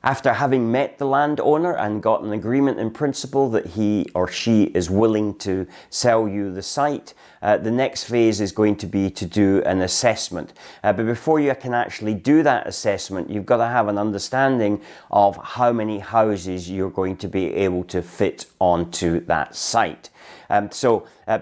After having met the landowner and got an agreement in principle that he or she is willing to sell you the site, the next phase is going to be to do an assessment. But before you can actually do that assessment, you've got to have an understanding of how many houses you're going to be able to fit onto that site.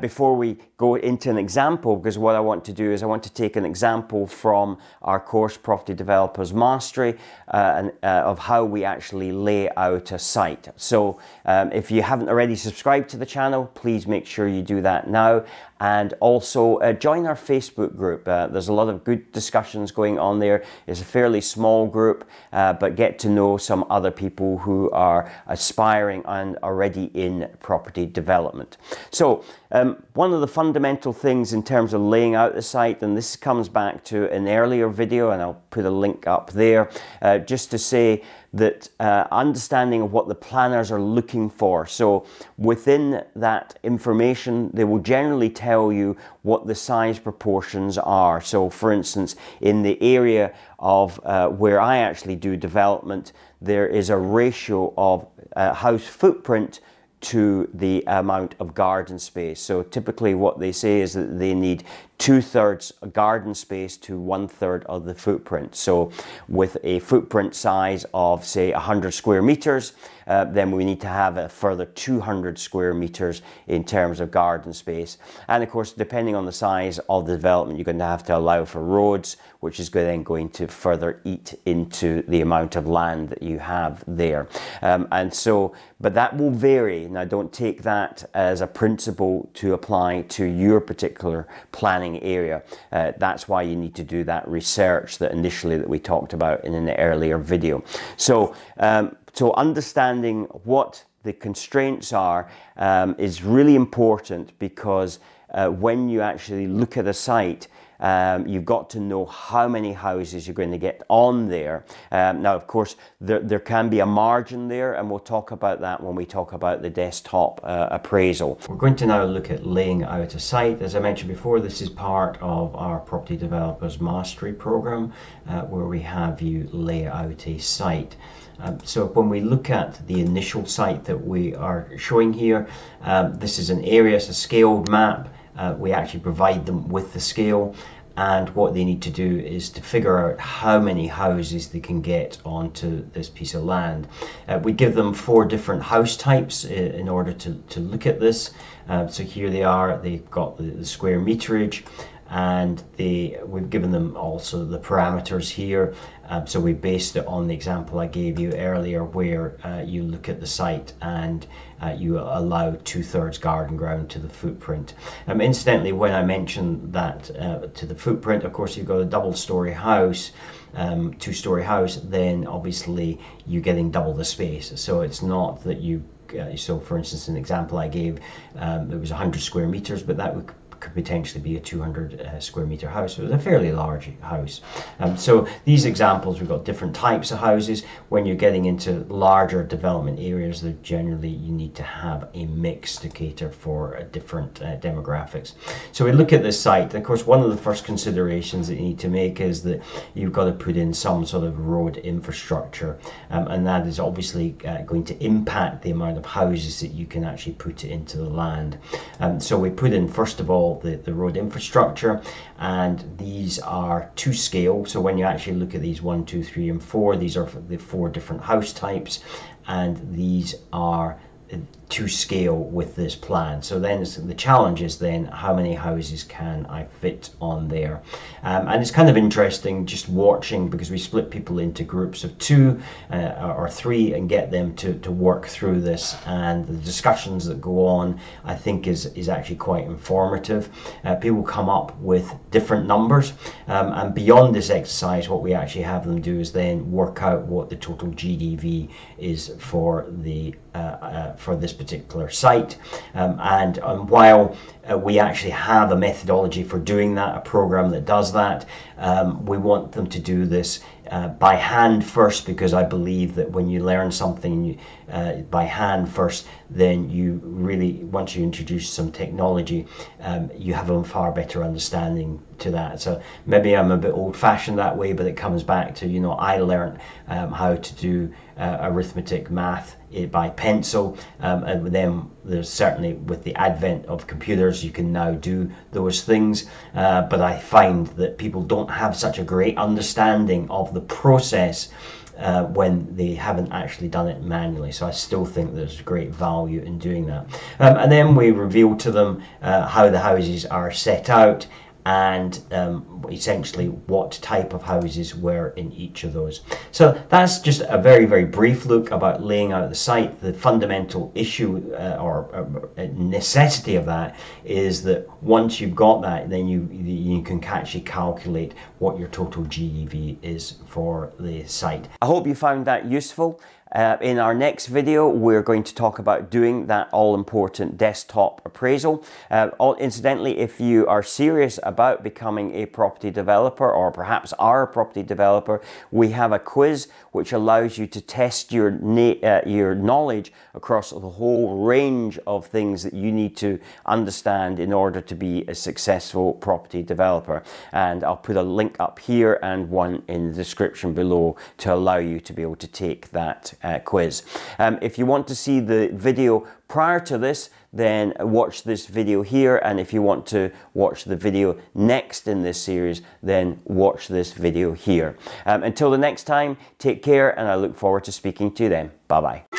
Before we go into an example, because what I want to do is I want to take an example from our course Property Developers Mastery of how we actually lay out a site. So if you haven't already subscribed to the channel, please make sure you do that now, and also join our Facebook group. There's a lot of good discussions going on there. It's a fairly small group, but get to know some other people who are aspiring and already in property development. So one of the fundamental things in terms of laying out the site, and this comes back to an earlier video, and I'll put a link up there, just to say that understanding of what the planners are looking for. So within that information, they will generally tell you what the size proportions are. So for instance, in the area of where I actually do development, there is a ratio of house footprint to the amount of garden space. So typically what they say is that they need 2/3 garden space to 1/3 of the footprint. So with a footprint size of say 100 square meters, then we need to have a further 200 square meters in terms of garden space. And of course, depending on the size of the development, you're going to have to allow for roads, which is then going to further eat into the amount of land that you have there. But that will vary. Now, don't take that as a principle to apply to your particular planning area. That's why you need to do that research that we talked about in an earlier video. So understanding what the constraints are is really important, because when you actually look at a site, you've got to know how many houses you're going to get on there. Now, of course, there can be a margin there, and we'll talk about that when we talk about the desktop appraisal. We're going to now look at laying out a site. As I mentioned before, this is part of our Property Developers Mastery program, where we have you lay out a site. So when we look at the initial site that we are showing here, this is an area, it's a scaled map. We actually provide them with the scale, and what they need to do is to figure out how many houses they can get onto this piece of land. We give them 4 different house types in order to look at this. So here they are, they've got the square meterage, and we've given them also the parameters here. So we based it on the example I gave you earlier, where you look at the site and you allow 2/3 garden ground to the footprint. Incidentally, when I mentioned that to the footprint, of course, you've got a double-story house, 2-story house, then obviously you're getting double the space. So it's not that so for instance, an example I gave, it was 100 square meters, but that could potentially be a 200 square meter house. So it was a fairly large house. So these examples, we've got different types of houses. When you're getting into larger development areas, that generally you need to have a mix to cater for different demographics. So we look at this site. Of course, one of the first considerations that you need to make is that you've got to put in some sort of road infrastructure, and that is obviously going to impact the amount of houses that you can actually put into the land. So we put in, first of all, the road infrastructure, and these are to scale. So when you actually look at these 1, 2, 3, and 4, these are the 4 different house types, and these are to scale with this plan. So then the challenge is then how many houses can I fit on there, and it's kind of interesting just watching, because we split people into groups of 2 or 3 and get them to work through this, and the discussions that go on, I think is actually quite informative. People come up with different numbers, and beyond this exercise, what we actually have them do is then work out what the total GDV is for this particular site, and while we actually have a methodology for doing that, a program that does that, we want them to do this by hand first, because I believe that when you learn something by hand first, then you really, once you introduce some technology, you have a far better understanding to that. So maybe I'm a bit old-fashioned that way, but it comes back to, you know, I learned how to do arithmetic math by pencil, and then there's certainly, with the advent of computers, you can now do those things, but I find that people don't have such a great understanding of the process when they haven't actually done it manually. So I still think there's great value in doing that. And then we reveal to them how the houses are set out, and essentially what type of houses were in each of those. So that's just a very, very brief look about laying out the site. The fundamental issue or necessity of that is that once you've got that, then you can actually calculate what your total GDV is for the site. I hope you found that useful. In our next video, we're going to talk about doing that all-important desktop appraisal. Incidentally, if you are serious about becoming a property developer, or perhaps are a property developer, we have a quiz which allows you to test your knowledge across the whole range of things that you need to understand in order to be a successful property developer. And I'll put a link up here and one in the description below to allow you to be able to take that quiz. If you want to see the video prior to this, then watch this video here, and if you want to watch the video next in this series, then watch this video here. Until the next time, take care, and I look forward to speaking to you then. Bye bye.